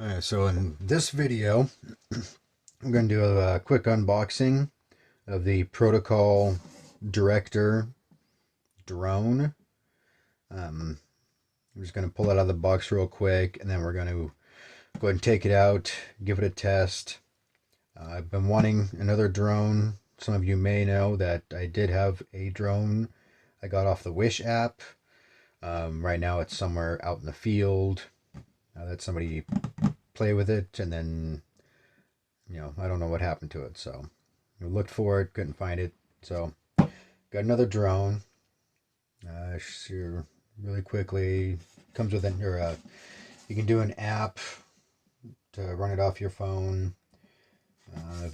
Alright, so in this video, I'm going to do a quick unboxing of the Protocol Director drone. I'm just going to pull it out of the box real quick, and then we're going to go ahead and take it out, give it a test. I've been wanting another drone. Some of you may know that I did have a drone I got off the Wish app. Right now it's somewhere out in the field. That somebody play with it, and then I don't know what happened to it, so we looked for it, couldn't find it. So got another drone. Sure, really quickly, comes with you can do an app to run it off your phone,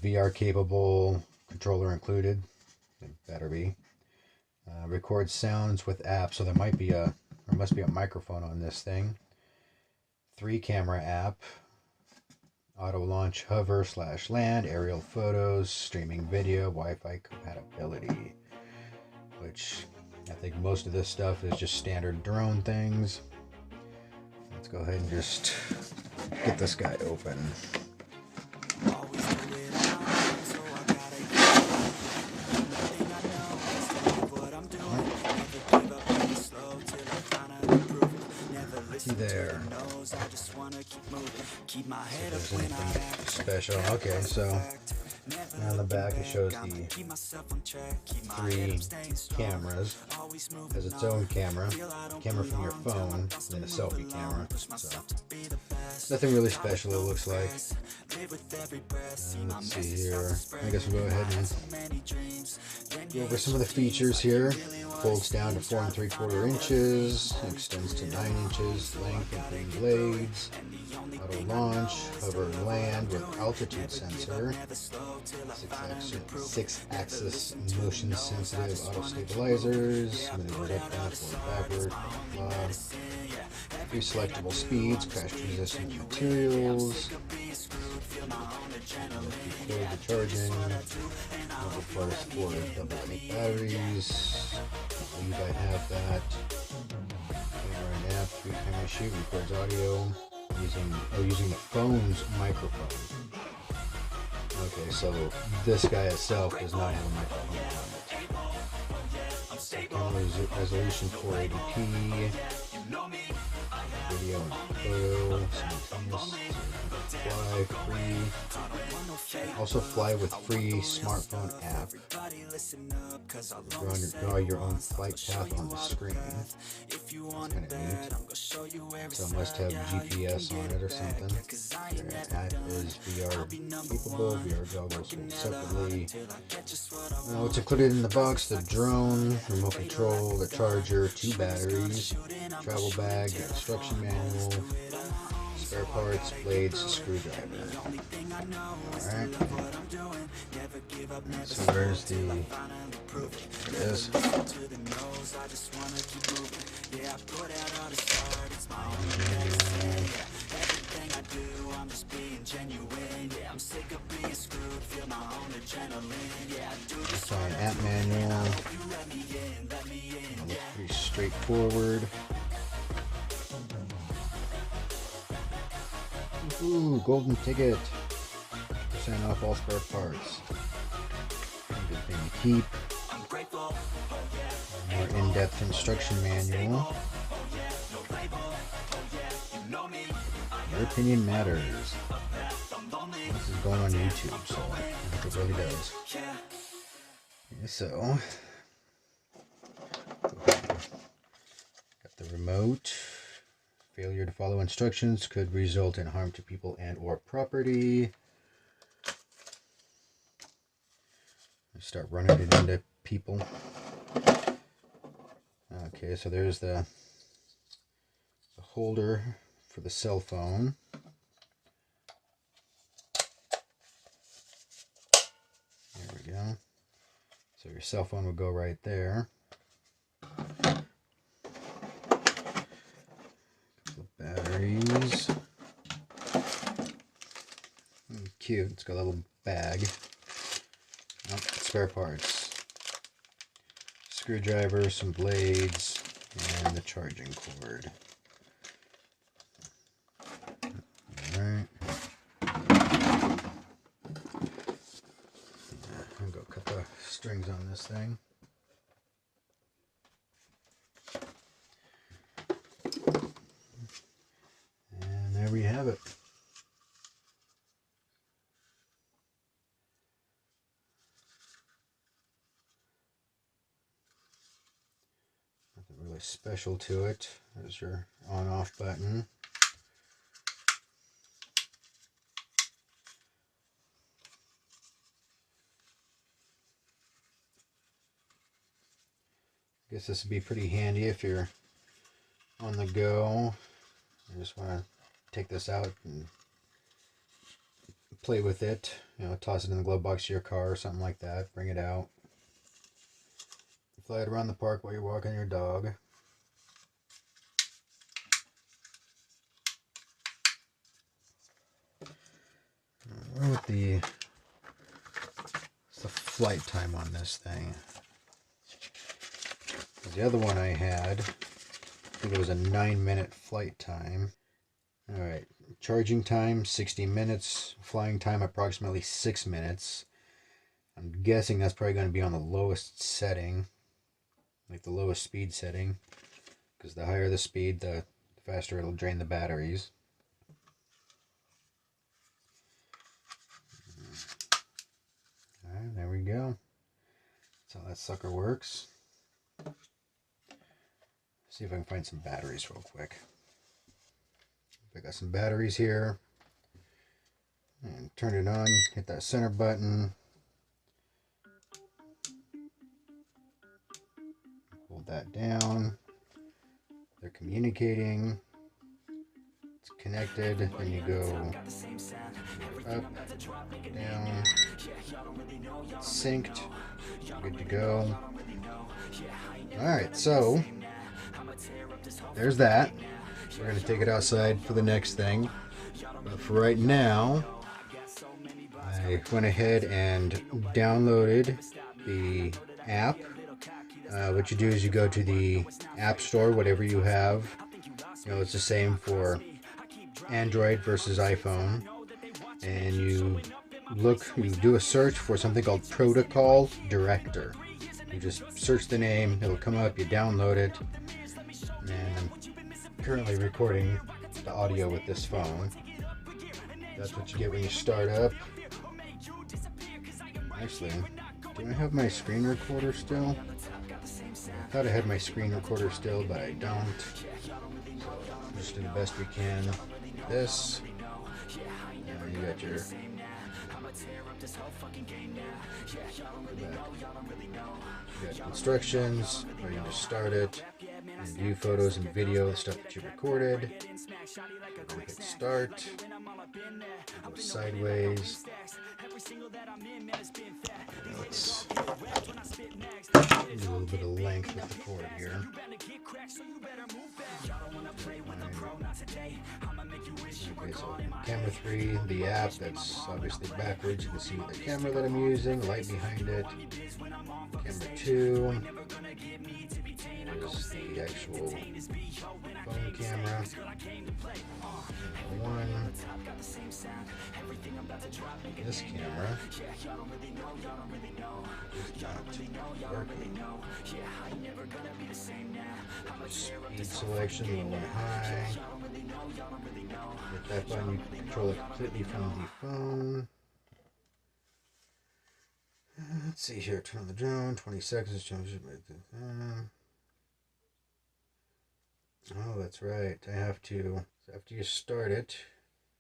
VR capable, controller included. It better be. Records sounds with apps, so there must be a microphone on this thing. 3-camera app, auto launch, hover / land, aerial photos, streaming video, Wi-Fi compatibility, which I think most of this stuff is just standard drone things. Let's go ahead and just get this guy open. There. There's anything special. Okay, so on the back it shows the 3 cameras. It has its own camera from your phone, and then a selfie camera. So nothing really special, it looks like. Let's see here. I guess we'll go ahead and go over some of the features here. Folds down to 4 3/4 inches, extends to 9 inches length, including blades. Auto launch, hover and land with altitude sensor. 6-axis motion sensitive auto stabilizers. Maneuvers up, down, forward, backward. 3 selectable speeds, crash resistant materials. The charging. Double AA batteries. You might have that. Camera and app, 3-camera shoot, records audio using the phone's microphone. Okay, so this guy itself does not have a microphone on it. Camera resolution 480p. Video and photo. Fly free. Also fly with free smartphone app. Draw your own flight path on the screen. That's kind of neat. So it must have GPS on it or something. Their app is VR capable. VR goggles sold separately. What's included in the box? The drone, remote control, the charger, 2 batteries, travel bag, instruction manual, spare parts, blades, screwdriver. Alright. So where's the... There it is. Sorry, app manual. Looks pretty straightforward. Ooh, golden ticket. % off all spare parts. Good thing to keep. More in-depth instruction manual. Your opinion matters. This is going on YouTube, so I think it really does. Okay, so got the remote. Failure to follow instructions could result in harm to people and or property. Start running it into people. Okay, so there's the holder for the cell phone. There we go. So your cell phone will go right there. Batteries. Cute. It's got a little bag. Spare parts. Screwdriver, some blades, and the charging cord. Alright. strings on this thing. And there we have it. Nothing really special to it. There's your on-off button. I guess this would be pretty handy if you're on the go. You just want to take this out and play with it. You know, toss it in the glove box of your car or something like that. Bring it out. Fly it around the park while you're walking your dog. What's the flight time on this thing? The other one I had, I think it was a 9-minute flight time. Alright, charging time 60 minutes, flying time approximately 6 minutes. I'm guessing that's probably going to be on the lowest setting, like the lowest speed setting, because the higher the speed, the faster it'll drain the batteries. Alright, there we go. That's how that sucker works. See if I can find some batteries real quick. I got some batteries here. And turn it on, hit that center button. Hold that down. They're communicating. It's connected. Then you go up, down, synced. Good to go. Alright, so there's that. We're going to take it outside for the next thing. But for right now, I went ahead and downloaded the app. What you do is you go to the App Store, whatever you have. You know, it's the same for Android versus iPhone. And you do a search for something called Protocol Director. You just search the name, it'll come up, you download it. And I'm currently recording the audio with this phone. That's what you get when you start up. Actually, do I have my screen recorder still? I thought I had my screen recorder still, but I don't. Just do the best we can. This. And you got your you got instructions, where you just start it, and view photos and video, the stuff that you recorded. Hit start. Go sideways. Let's do a little bit of length with the cord here. Okay, so camera 3, the app, that's obviously backwards. You can see the camera that I'm using, light behind it. Camera 2, there's the actual phone camera. 1, this camera is not working. Speed selection, low and high. Hit that button, you can control it completely from the phone. Let's see here, turn on the drone, 20 seconds. Oh, that's right. I have to, after you start it,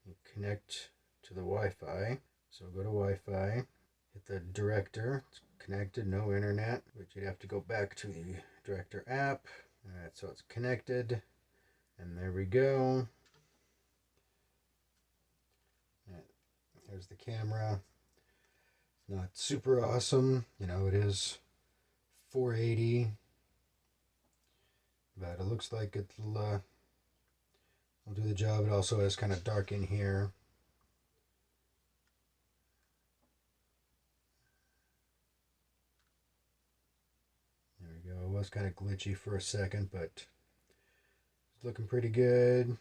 you connect to the Wi-Fi. So go to Wi-Fi, hit the director. It's connected, no internet, but you'd have to go back to the director app. Alright, so it's connected, and there we go. Right, there's the camera. It's not super awesome, you know, it is 480. But it looks like it'll do the job. It also is kind of dark in here. There we go. It was kind of glitchy for a second, but it's looking pretty good.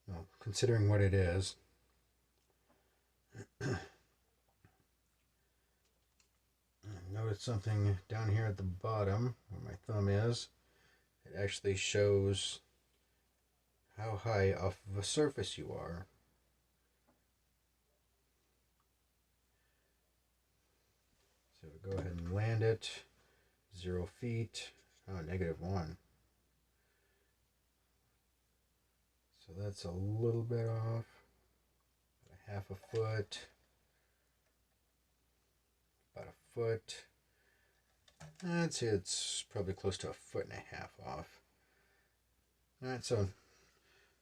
Well, considering what it is. noticed something down here at the bottom where my thumb is. It actually shows how high off of a surface you are. So go ahead and land it. 0 feet. Oh, -1. So that's a little bit off. Half a foot. About a foot. I'd say it's probably close to 1.5 feet off. Alright, so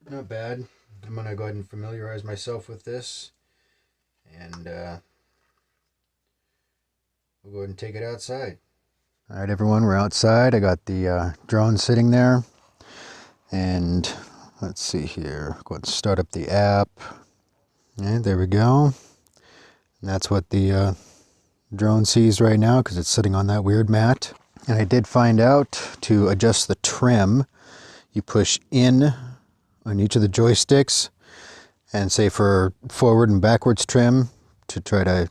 not bad. I'm going to go ahead and familiarize myself with this. And we'll go ahead and take it outside. Alright everyone, we're outside. I got the drone sitting there. And let's see here. Go ahead and start up the app. And there we go. And that's what the drone sees right now because it's sitting on that weird mat. And I did find out to adjust the trim, you push in on each of the joysticks and say for forward and backwards trim to try to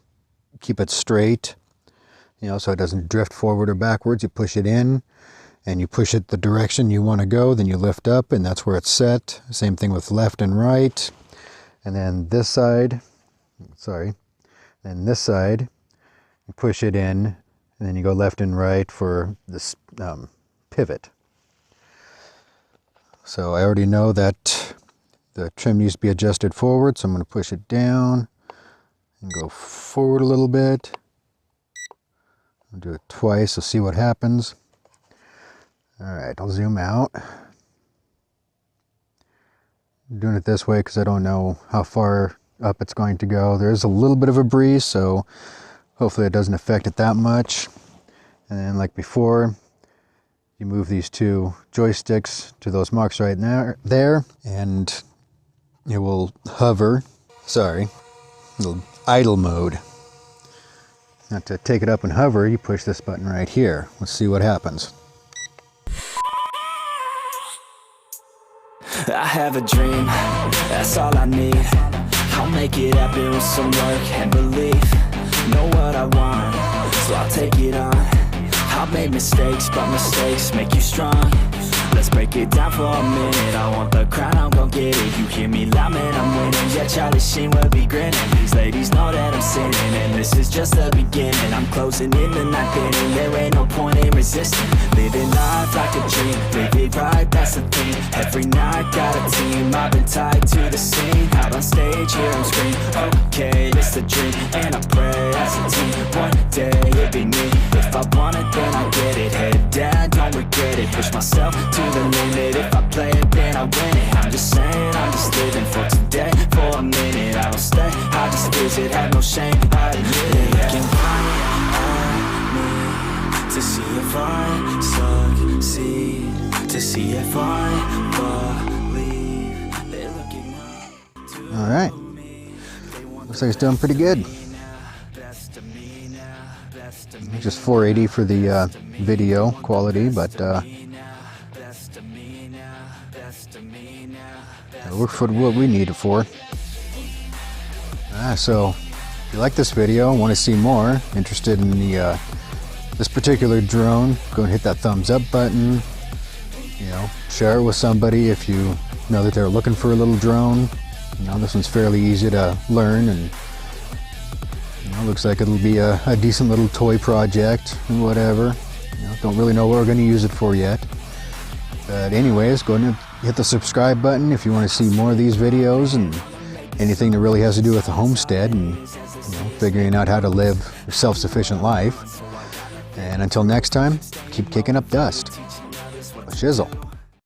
keep it straight, you know, so it doesn't drift forward or backwards. You push it in and you push it the direction you want to go, then you lift up and that's where it's set. Same thing with left and right. And then this side, then this side, you push it in, and then you go left and right for this pivot. So I already know that the trim needs to be adjusted forward, so I'm going to push it down and go forward a little bit. I'll do it twice, so see what happens. Alright, I'll zoom out. I'm doing it this way because I don't know how far up it's going to go. There's a little bit of a breeze, so hopefully it doesn't affect it that much. And then like before, you move these two joysticks to those marks right there, and it will hover. Sorry, little idle mode. Now to take it up and hover, you push this button right here. Let's see what happens. I have a dream, that's all I need. I'll make it happen with some work and belief. Know what I want, so I'll take it on. I'll make mistakes, but mistakes make you strong. Let's break it down for a minute. I want the crown, I'm gon' get it. You hear me loud, man, I'm winning. Yeah, Charlie Sheen will be grinning. These ladies know that I'm sinning, and this is just the beginning. I'm closing in the ninth inning. There ain't no point in resisting. Living life like a dream, live it right, that's the thing. Every night got a team, I've been tied to the scene. Out on stage, here I'm screaming. Okay, it's a dream, and I pray as a team. One day it'll be me. If I want it, then I get it. Head down, don't regret it. Push myself to the limit. If I play it, then I win it. I'm just saying, I'm just living for today. For a minute, I don't stay, I just visit. Have no shame, I admit it. Looking right at me to see if I succeed, to see if I believe. They're looking up to All right, looks like it's doing pretty good. Just 480 for the video quality, but it'll work for what we need it for. So if you like this video, want to see more, interested in the this particular drone, go and hit that thumbs up button. You know, share it with somebody if you know that they're looking for a little drone. You know, this one's fairly easy to learn, and looks like it'll be a decent little toy project and whatever. You know, don't really know what we're going to use it for yet. But anyways, go ahead and hit the subscribe button if you want to see more of these videos and anything that really has to do with the homestead and, you know, figuring out how to live a self-sufficient life. And until next time, keep kicking up dust. Shizzle.